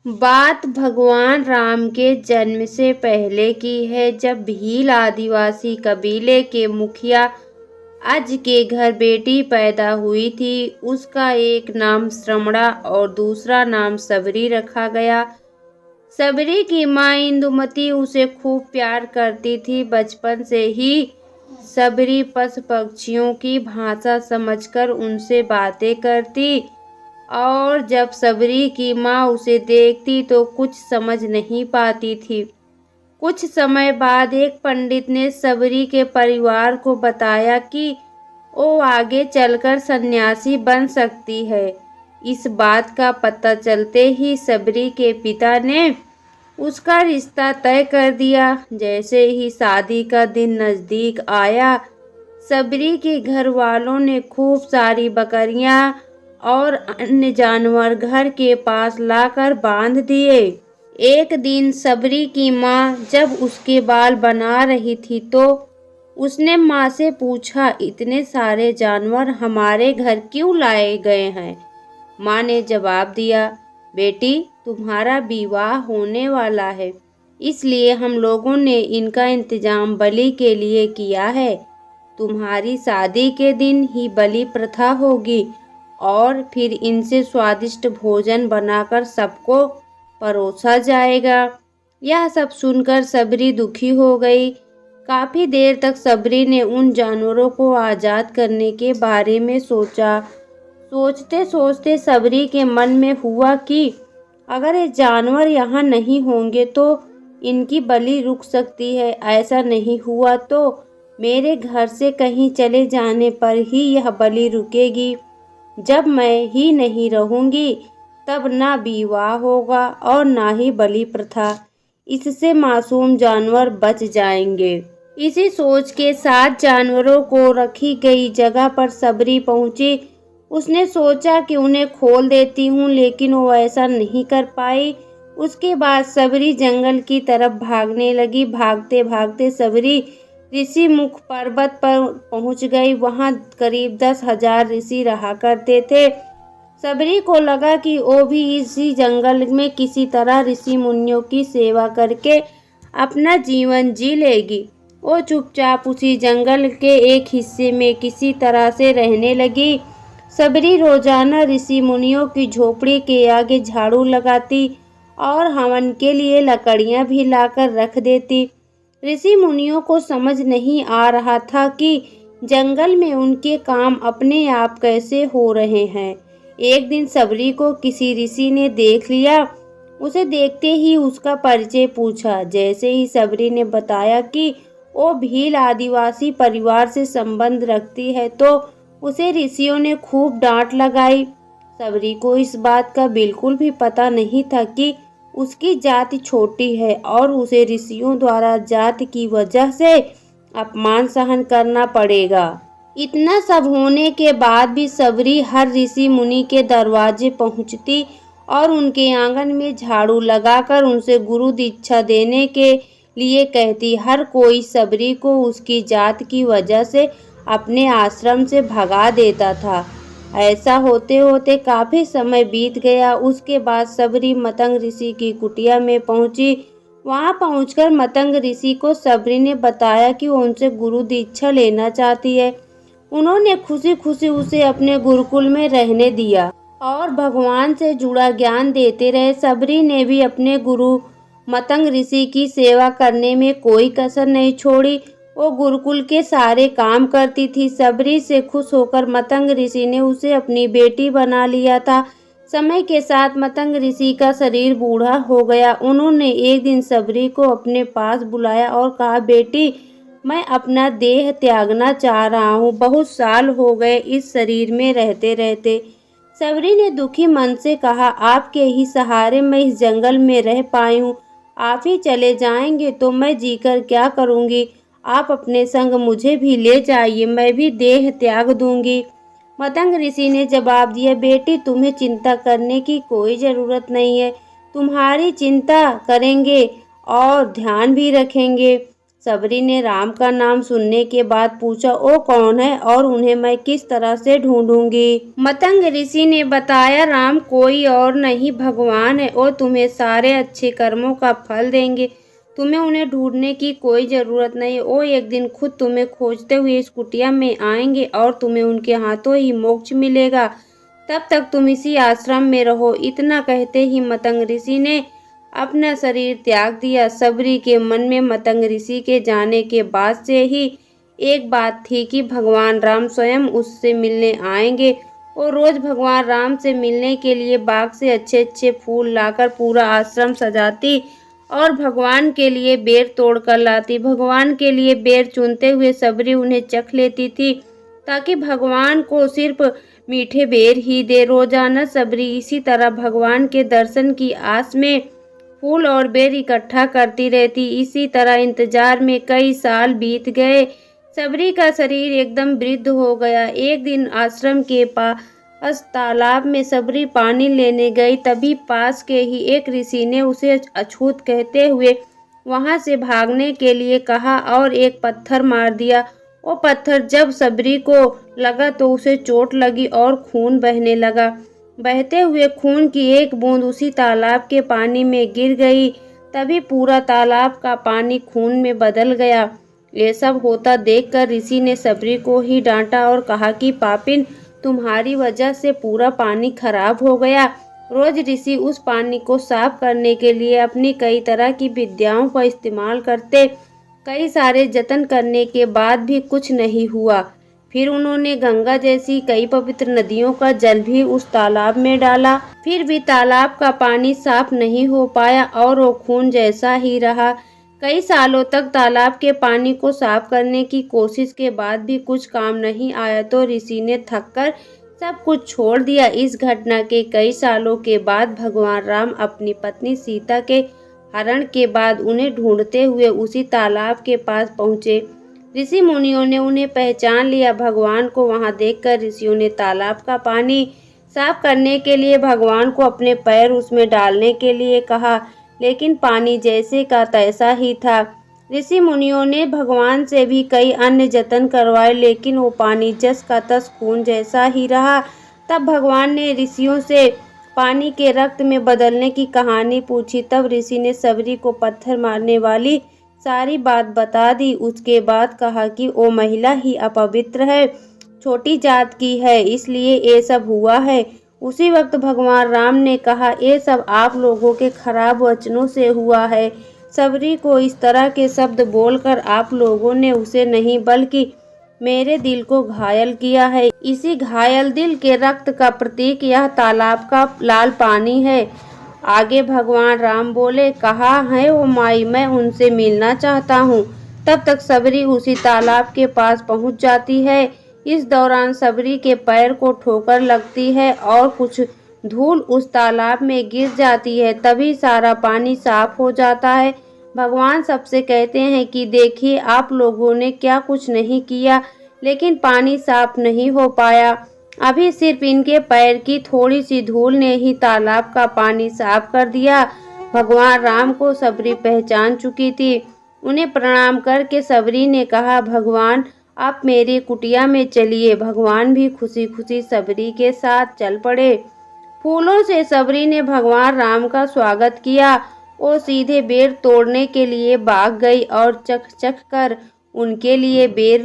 बात भगवान राम के जन्म से पहले की है, जब भील आदिवासी कबीले के मुखिया अज के घर बेटी पैदा हुई थी। उसका एक नाम श्रमणा और दूसरा नाम सबरी रखा गया। सबरी की माँ इंदुमती उसे खूब प्यार करती थी। बचपन से ही सबरी पशु पक्षियों की भाषा समझकर उनसे बातें करती और जब सबरी की माँ उसे देखती तो कुछ समझ नहीं पाती थी। कुछ समय बाद एक पंडित ने सबरी के परिवार को बताया कि वो आगे चलकर सन्यासी बन सकती है। इस बात का पता चलते ही सबरी के पिता ने उसका रिश्ता तय कर दिया। जैसे ही शादी का दिन नजदीक आया, सबरी के घर वालों ने खूब सारी बकरियां और अन्य जानवर घर के पास लाकर बांध दिए। एक दिन सबरी की माँ जब उसके बाल बना रही थी तो उसने माँ से पूछा, इतने सारे जानवर हमारे घर क्यों लाए गए हैं? माँ ने जवाब दिया, बेटी तुम्हारा विवाह होने वाला है, इसलिए हम लोगों ने इनका इंतजाम बलि के लिए किया है। तुम्हारी शादी के दिन ही बलि प्रथा होगी और फिर इनसे स्वादिष्ट भोजन बनाकर सबको परोसा जाएगा। यह सब सुनकर सबरी दुखी हो गई। काफी देर तक सबरी ने उन जानवरों को आजाद करने के बारे में सोचा। सोचते सोचते सबरी के मन में हुआ कि अगर ये जानवर यहाँ नहीं होंगे तो इनकी बलि रुक सकती है। ऐसा नहीं हुआ तो मेरे घर से कहीं चले जाने पर ही यह बलि रुकेगी। जब मैं ही नहीं रहूंगी तब ना विवाह होगा और ना ही बलि प्रथा। इससे मासूम जानवर बच जाएंगे। इसी सोच के साथ जानवरों को रखी गई जगह पर सबरी पहुंची। उसने सोचा कि उन्हें खोल देती हूँ, लेकिन वो ऐसा नहीं कर पाई। उसके बाद सबरी जंगल की तरफ भागने लगी। भागते भागते सबरी ऋषि मुख पर्वत पर पहुंच गई। वहां करीब 10,000 ऋषि रहा करते थे। सबरी को लगा कि वो भी इसी जंगल में किसी तरह ऋषि मुनियों की सेवा करके अपना जीवन जी लेगी। वो चुपचाप उसी जंगल के एक हिस्से में किसी तरह से रहने लगी। सबरी रोजाना ऋषि मुनियों की झोपड़ी के आगे झाड़ू लगाती और हवन के लिए लकड़ियां भी लाकर रख देती। ऋषि मुनियों को समझ नहीं आ रहा था कि जंगल में उनके काम अपने आप कैसे हो रहे हैं। एक दिन सबरी को किसी ऋषि ने देख लिया। उसे देखते ही उसका परिचय पूछा। जैसे ही सबरी ने बताया कि वो भील आदिवासी परिवार से संबंध रखती है तो उसे ऋषियों ने खूब डांट लगाई। सबरी को इस बात का बिल्कुल भी पता नहीं था कि उसकी जाति छोटी है और उसे ऋषियों द्वारा जाति की वजह से अपमान सहन करना पड़ेगा। इतना सब होने के बाद भी सबरी हर ऋषि मुनि के दरवाजे पहुंचती और उनके आंगन में झाड़ू लगाकर उनसे गुरु दीक्षा देने के लिए कहती। हर कोई सबरी को उसकी जात की वजह से अपने आश्रम से भगा देता था। ऐसा होते होते काफी समय बीत गया। उसके बाद सबरी मतंग ऋषि की कुटिया में पहुंची। वहां पहुंचकर मतंग ऋषि को सबरी ने बताया कि वो उनसे गुरु दीक्षा लेना चाहती है। उन्होंने खुशी खुशी उसे अपने गुरुकुल में रहने दिया और भगवान से जुड़ा ज्ञान देते रहे। सबरी ने भी अपने गुरु मतंग ऋषि की सेवा करने में कोई कसर नहीं छोड़ी। वो गुरुकुल के सारे काम करती थी। सबरी से खुश होकर मतंग ऋषि ने उसे अपनी बेटी बना लिया था। समय के साथ मतंग ऋषि का शरीर बूढ़ा हो गया। उन्होंने एक दिन सबरी को अपने पास बुलाया और कहा, बेटी मैं अपना देह त्यागना चाह रहा हूँ। बहुत साल हो गए इस शरीर में रहते रहते। सबरी ने दुखी मन से कहा, आपके ही सहारे मैं इस जंगल में रह पाई हूँ। आप ही चले जाएंगे तो मैं जीकर क्या करूँगी। आप अपने संग मुझे भी ले जाइए, मैं भी देह त्याग दूंगी। मतंग ऋषि ने जवाब दिया, बेटी तुम्हें चिंता करने की कोई ज़रूरत नहीं है। तुम्हारी चिंता करेंगे और ध्यान भी रखेंगे। सबरी ने राम का नाम सुनने के बाद पूछा, ओ कौन है और उन्हें मैं किस तरह से ढूंढूंगी? मतंग ऋषि ने बताया, राम कोई और नहीं भगवान है और तुम्हें सारे अच्छे कर्मों का फल देंगे। तुम्हें उन्हें ढूंढने की कोई जरूरत नहीं। वो एक दिन खुद तुम्हें खोजते हुए इस कुटिया में आएंगे और तुम्हें उनके हाथों ही मोक्ष मिलेगा। तब तक तुम इसी आश्रम में रहो। इतना कहते ही मतंग ऋषि ने अपना शरीर त्याग दिया। सबरी के मन में मतंग ऋषि के जाने के बाद से ही एक बात थी कि भगवान राम स्वयं उससे मिलने आएंगे। और रोज भगवान राम से मिलने के लिए बाग से अच्छे अच्छे फूल लाकर पूरा आश्रम सजाती और भगवान के लिए बेर तोड़ कर लाती। भगवान के लिए बेर चुनते हुए सबरी उन्हें चख लेती थी ताकि भगवान को सिर्फ मीठे बेर ही दे। रोजाना सबरी इसी तरह भगवान के दर्शन की आस में फूल और बेर इकट्ठा करती रहती। इसी तरह इंतजार में कई साल बीत गए। सबरी का शरीर एकदम वृद्ध हो गया। एक दिन आश्रम के पास तालाब में सबरी पानी लेने गई। तभी पास के ही एक ऋषि ने उसे अछूत कहते हुए वहां से भागने के लिए कहा और एक पत्थर मार दिया। वो पत्थर जब सबरी को लगा तो उसे चोट लगी और खून बहने लगा। बहते हुए खून की एक बूंद उसी तालाब के पानी में गिर गई। तभी पूरा तालाब का पानी खून में बदल गया। ये सब होता देखकर ऋषि ने सबरी को ही डांटा और कहा कि पापिन, तुम्हारी वजह से पूरा पानी खराब हो गया। रोज ऋषि उस पानी को साफ करने के लिए अपनी कई तरह की विद्याओं का इस्तेमाल करते। कई सारे जतन करने के बाद भी कुछ नहीं हुआ। फिर उन्होंने गंगा जैसी कई पवित्र नदियों का जल भी उस तालाब में डाला, फिर भी तालाब का पानी साफ नहीं हो पाया और वो खून जैसा ही रहा। कई सालों तक तालाब के पानी को साफ करने की कोशिश के बाद भी कुछ काम नहीं आया तो ऋषि ने थककर सब कुछ छोड़ दिया। इस घटना के कई सालों के बाद भगवान राम अपनी पत्नी सीता के हरण के बाद उन्हें ढूंढते हुए उसी तालाब के पास पहुँचे। ऋषि मुनियों ने उन्हें पहचान लिया। भगवान को वहां देखकर ऋषियों ने तालाब का पानी साफ करने के लिए भगवान को अपने पैर उसमें डालने के लिए कहा, लेकिन पानी जैसे का तैसा ही था। ऋषि मुनियों ने भगवान से भी कई अन्य जतन करवाए, लेकिन वो पानी जस का तस खून जैसा ही रहा। तब भगवान ने ऋषियों से पानी के रक्त में बदलने की कहानी पूछी। तब ऋषि ने सबरी को पत्थर मारने वाली सारी बात बता दी। उसके बाद कहा कि वो महिला ही अपवित्र है, छोटी जात की है, इसलिए ये सब हुआ है। उसी वक्त भगवान राम ने कहा, ये सब आप लोगों के खराब वचनों से हुआ है। सबरी को इस तरह के शब्द बोलकर आप लोगों ने उसे नहीं बल्कि मेरे दिल को घायल किया है। इसी घायल दिल के रक्त का प्रतीक यह तालाब का लाल पानी है। आगे भगवान राम बोले, कहा है वो माई, मैं उनसे मिलना चाहता हूँ। तब तक सबरी उसी तालाब के पास पहुँच जाती है। इस दौरान सबरी के पैर को ठोकर लगती है और कुछ धूल उस तालाब में गिर जाती है। तभी सारा पानी साफ हो जाता है। भगवान सबसे कहते हैं कि देखिए, आप लोगों ने क्या कुछ नहीं किया, लेकिन पानी साफ नहीं हो पाया। अभी सिर्फ इनके पैर की थोड़ी सी धूल ने ही तालाब का पानी साफ कर दिया। भगवान राम को सबरी पहचान चुकी थी। उन्हें प्रणाम करके सबरी ने कहा, भगवान आप मेरी कुटिया में चलिए। भगवान भी खुशी खुशी सबरी के साथ चल पड़े। फूलों से सबरी ने भगवान राम का स्वागत किया। वो सीधे बेर तोड़ने के लिए भाग गई और चख चख कर उनके लिए बेर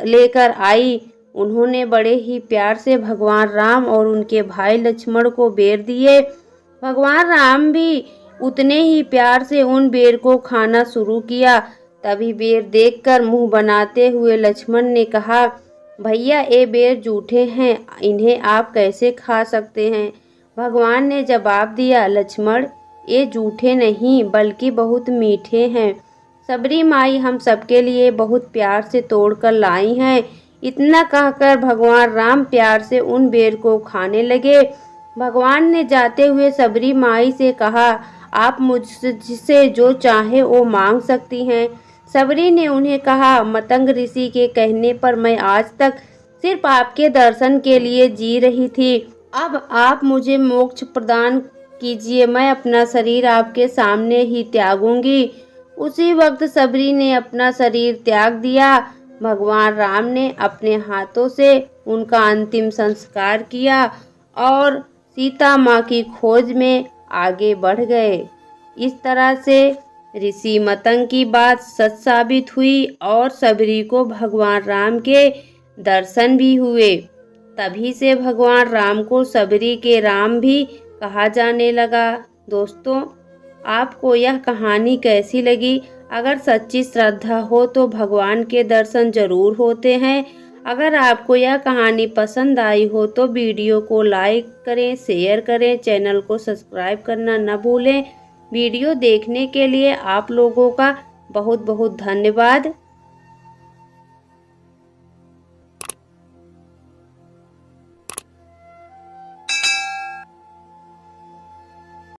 लेकर आई। उन्होंने बड़े ही प्यार से भगवान राम और उनके भाई लक्ष्मण को बेर दिए। भगवान राम भी उतने ही प्यार से उन बेर को खाना शुरू किया। तभी बेर देखकर मुंह बनाते हुए लक्ष्मण ने कहा, भैया ये बेर जूठे हैं, इन्हें आप कैसे खा सकते हैं? भगवान ने जवाब दिया, लक्ष्मण ये जूठे नहीं बल्कि बहुत मीठे हैं। सबरी माई हम सबके लिए बहुत प्यार से तोड़कर लाई हैं। इतना कहकर भगवान राम प्यार से उन बेर को खाने लगे। भगवान ने जाते हुए सबरी माई से कहा, आप मुझसे जो चाहे वो मांग सकती हैं। सबरी ने उन्हें कहा, मतंग ऋषि के कहने पर मैं आज तक सिर्फ आपके दर्शन के लिए जी रही थी। अब आप मुझे मोक्ष प्रदान कीजिए। मैं अपना शरीर आपके सामने ही त्यागूंगी। उसी वक्त सबरी ने अपना शरीर त्याग दिया। भगवान राम ने अपने हाथों से उनका अंतिम संस्कार किया और सीता माँ की खोज में आगे बढ़ गए। इस तरह से ऋषि मतंग की बात सच साबित हुई और सबरी को भगवान राम के दर्शन भी हुए। तभी से भगवान राम को सबरी के राम भी कहा जाने लगा। दोस्तों, आपको यह कहानी कैसी लगी? अगर सच्ची श्रद्धा हो तो भगवान के दर्शन जरूर होते हैं। अगर आपको यह कहानी पसंद आई हो तो वीडियो को लाइक करें, शेयर करें, चैनल को सब्सक्राइब करना न भूलें। वीडियो देखने के लिए आप लोगों का बहुत बहुत धन्यवाद।